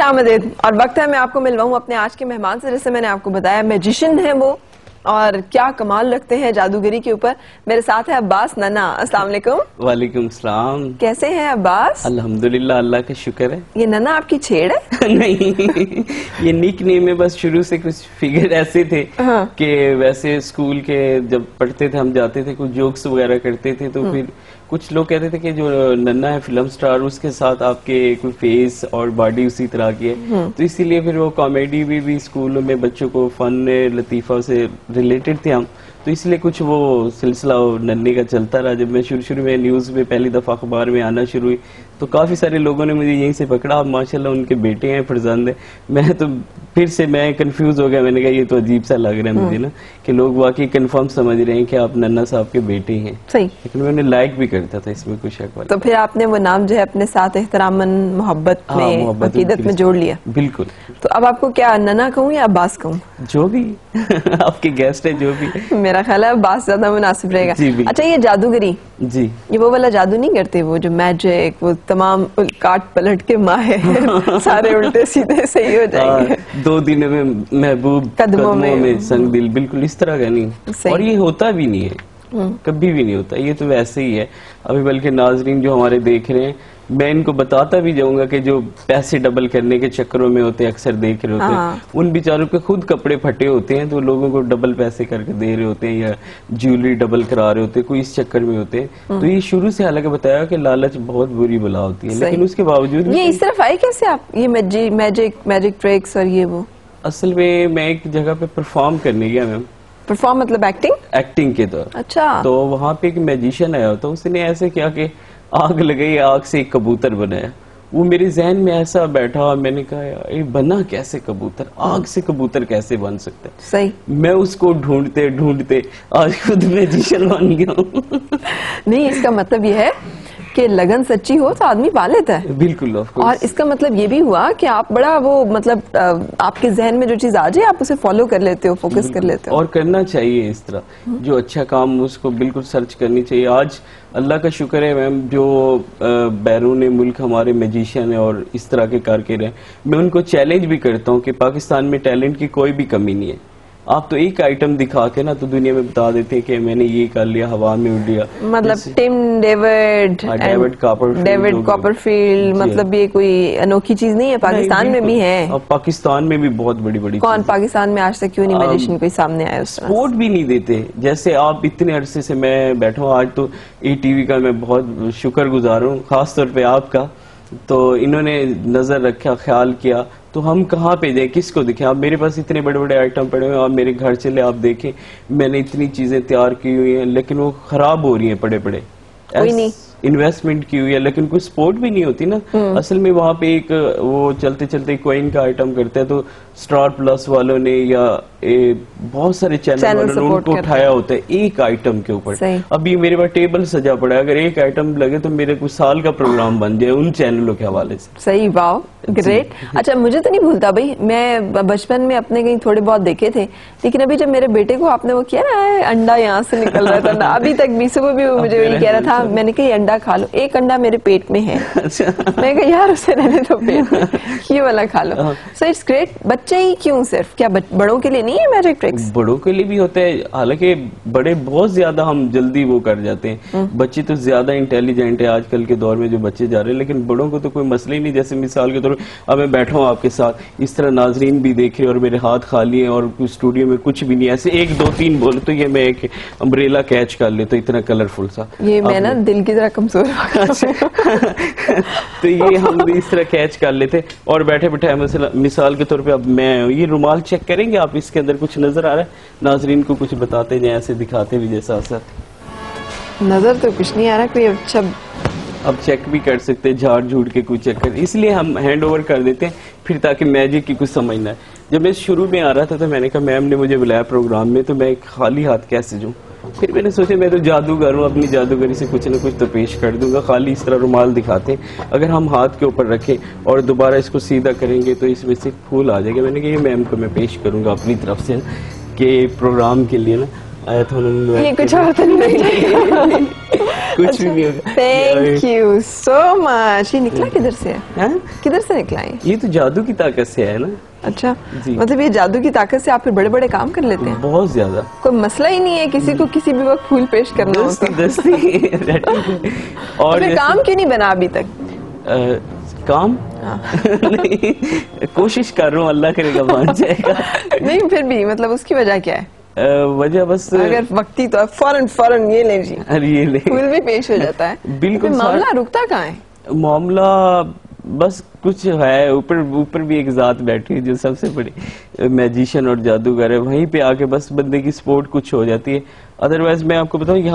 खुशामदीद। और वक्त है मैं आपको मिलवाऊं अपने आज के मेहमान से। जैसे मैंने आपको बताया मैजिशियन है वो, और क्या कमाल रखते हैं जादूगरी के ऊपर। मेरे साथ है अब्बास नन्ना। अस्सलाम वालेकुम। वालेकुम सलाम। कैसे हैं अब्बास? अल्हम्दुलिल्लाह, अल्लाह का शुक्र है। ये नन्ना आपकी छेड़ है? नहीं, ये निक नेम है, बस शुरू से कुछ फिगर ऐसे थे कि वैसे स्कूल के जब पढ़ते थे हम जाते थे, कुछ जोक्स वगैरह करते थे, तो फिर कुछ लोग कहते थे कि जो नन्ना है फिल्म स्टार, उसके साथ आपके कोई फेस और बॉडी उसी तरह की है, तो इसीलिए फिर वो कॉमेडी भी स्कूलों में बच्चों को फन लतीफा से रिलेटेड थे हम, तो इसलिए कुछ वो सिलसिला नन्हे का चलता रहा। जब मैं शुरू में न्यूज़ में पहली दफ़ा अखबार में आना शुरू हुई तो काफ़ी सारे लोगों ने मुझे यहीं से पकड़ा, अब माशाल्लाह उनके बेटे हैं, फरजंद है। मैं तो फिर से मैं कंफ्यूज हो गया, मैंने कहा ये तो अजीब सा लग रहा है मुझे ना, कि लोग वाकई कंफर्म समझ रहे हैं कि आप नन्ना साहब के बेटे हैं। सही। लेकिन मैंने लाइक भी करता था, इसमें कुछ शक वाला। तो फिर आपने वो नाम जो है अपने साथ एहतरामन मोहब्बत में अकीदत में जोड़ लिया? बिल्कुल। तो अब आपको क्या नन्ना कहूँ या अब्बास कहूँ? जो भी आपके गेस्ट है, जो भी। मेरा ख्याल है अब्बास ज्यादा मुनासिब रहेगा। अच्छा, ये जादूगरी जी, ये वो वाला जादू नहीं करते, वो जो मैजिक, वो तमाम काट पलट के माहे सारे उल्टे सीधे सही हो जाएंगे, 2 दिन में महबूब कदमों में संग दिल, बिल्कुल इस तरह का नहीं। और ये होता भी नहीं है, कभी भी नहीं होता, ये तो वैसे ही है। अभी बल्कि नाजरीन जो हमारे देख रहे हैं, मैं इनको बताता भी जाऊंगा कि जो पैसे डबल करने के चक्करों में होते हैं, अक्सर देख रहे होते हैं, उन बेचारों के खुद कपड़े फटे होते हैं तो लोगों को डबल पैसे करके दे रहे होते हैं, या ज्वेलरी डबल करा रहे होते हैं, कोई इस चक्कर में होते हैं। तो ये शुरू से हालांकि बताया कि लालच बहुत बुरी बला होती है, लेकिन उसके बावजूद ये इस तरफ आए कैसे आप, ये मैजिक ट्रिक्स और ये वो? असल में मैं एक जगह पे परफॉर्म करने गया मैम। परफॉर्म मतलब एक्टिंग के दौर। अच्छा। तो वहाँ पे एक मैजिशियन आया होता, उसने ऐसे किया कि आग लगाई, आग से एक कबूतर बनाया। वो मेरे जहन में ऐसा बैठा, मैंने कहा यार ये बना कैसे कबूतर, आग से कबूतर कैसे बन सकता है? सही। मैं उसको ढूंढते ढूंढते आज खुद मैजिशियन बन गया हूँ। नहीं, इसका मतलब ये है कि लगन सच्ची हो तो आदमी पा लेता है। बिल्कुल। और इसका मतलब ये भी हुआ कि आप बड़ा वो मतलब आपके जहन में जो चीज आ जाए आप उसे फॉलो कर लेते हो, फोकस कर लेते हो। और करना चाहिए इस तरह, जो अच्छा काम उसको बिल्कुल सर्च करनी चाहिए। आज अल्लाह का शुक्र है मैम, जो बैरून मुल्क हमारे मैजिशियन है और इस तरह के कारगर हैं, मैं उनको चैलेंज भी करता हूँ कि पाकिस्तान में टैलेंट की कोई भी कमी नहीं है। आप तो एक आइटम दिखा के ना तो दुनिया में बता देते हैं कि मैंने ये कर लिया, हवा में उड़ लिया। मतलब टिम डेविड कॉपरफील्ड, मतलब ये कोई अनोखी चीज नहीं है, पाकिस्तान में भी है। अब पाकिस्तान में भी बहुत बड़ी बड़ी। कौन पाकिस्तान में आज तक क्यों नहीं मैजिशियन कोई सामने आया? सपोर्ट भी नहीं देते। जैसे आप इतने अरसे से मैं बैठा हूँ, आज तो ATV का मैं बहुत शुक्रगुजार हूँ, खास तौर पे आपका। तो इन्होंने नजर रखा, ख्याल किया, तो हम कहाँ पे जाए, किसको दिखें? आप मेरे पास इतने बड़े बड़े आइटम पड़े हुए हैं, आप मेरे घर चले, आप देखें मैंने इतनी चीजें तैयार की हुई हैं, लेकिन वो खराब हो रही हैं पड़े पड़े। कोई नहीं इन्वेस्टमेंट की हुई है, लेकिन कोई सपोर्ट भी नहीं होती ना। असल में वहाँ पे एक वो चलते चलते कॉइन का आइटम करते हैं, तो स्टार प्लस वालों ने या बहुत सारे चैनल वालों ने उनको उठाया होता है एक आइटम के ऊपर। अभी मेरे पास टेबल सजा पड़ा है, अगर एक आइटम लगे तो मेरे कुछ साल का प्रोग्राम बन जाए उन चैनलों के हवाले से। सही, वाह, ग्रेट। अच्छा, मुझे तो नहीं भूलता भाई, मैं बचपन में अपने कहीं थोड़े बहुत देखे थे, लेकिन अभी जब मेरे बेटे को आपने वो किया ना, अंडा यहाँ से निकल रहा था, अभी तक भी सुबह भी मुझे वही कह रहा था, मैंने कहा अंडा खा लो, एक अंडा मेरे पेट में है। मैं कहा यार उसे रहने दो पेट में, ये वाला खा लो। So it's great. बच्चे ही क्यों, सिर्फ क्या बड़ों के लिए नहीं है मैजिक ट्रिक्स? बड़ों के लिए भी होते हैं, हालांकि बड़े बहुत ज्यादा हम जल्दी वो कर जाते हैं। बच्चे तो ज्यादा इंटेलिजेंट है आजकल के दौर में जो बच्चे जा रहे हैं, लेकिन बड़ों को तो कोई मसला ही नहीं। जैसे मिसाल के तौर पर अब मैं बैठा हूँ आपके साथ, इस तरह नाजरीन भी देख रहे हैं और मेरे हाथ खाली हैं और स्टूडियो में कुछ भी नहीं, ऐसे 1 2 3 बोले तो ये मैं एक अम्ब्रेला कैच कर ले, तो इतना कलरफुल सा। ये मैं ना दिल की तरह कमजोर तो ये हम इस तरह कैच कर लेते और बैठे बैठे मिसाल के तौर पे अब मैं ये रुमाल चेक करेंगे आप, इसके अंदर कुछ नजर आ रहा है? नाजरीन को कुछ बताते जाए, ऐसे दिखाते भी जैसा असर। नजर तो कुछ नहीं आ रहा, कोई अच्छा अब चेक भी कर सकते हैं, झाड़ झूठ के कुछ चेक कर, इसलिए हम हैंड ओवर कर देते हैं फिर, ताकि मैजिक की कुछ समझना है। जब मैं शुरू में आ रहा था तो मैंने कहा मैम ने मुझे बुलाया प्रोग्राम में, तो मैं खाली हाथ कैसे जाऊं? फिर मैंने सोचा मैं तो जादूगर हूँ, अपनी जादूगरी से कुछ ना कुछ तो पेश कर दूंगा। खाली इस तरह रुमाल दिखाते हैं, अगर हम हाथ के ऊपर रखें और दोबारा इसको सीधा करेंगे तो इसमें से फूल आ जाएगा। मैंने कहा ये मैम को मैं पेश करूंगा अपनी तरफ से कि प्रोग्राम के लिए ना आया था, ये कुछ और तो नहीं कुछ भी नहीं होगा। Thank you so much. ये निकला किधर से है? हाँ? किधर से निकला ये तो जादू की ताकत से है ना। अच्छा, जी। मतलब ये जादू की ताकत से आप फिर बड़े बड़े काम कर लेते हैं? बहुत ज्यादा। कोई मसला ही नहीं है किसी को किसी भी वक्त फूल पेश करना हो तो? दस्ती और फिर काम क्यों नहीं बना अभी तक? काम नहीं, कोशिश कर रहा हूँ, अल्लाह करेगा बन जाएगा। नहीं फिर भी मतलब उसकी वजह क्या है? वजह बस अगर वक्ती तो फौरन ये ले जी, अरे ये ले फूल भी पेश हो जाता है। बिल्कुल। फिर मामला रुकता कहाँ है? मामला बस कुछ है, ऊपर भी एक जात बैठी है जो सबसे बड़ी मैजिशियन और जादूगर है, वहीं पे आके बस बंदे की सपोर्ट कुछ हो जाती है। अदरवाइज मैं आपको बताऊं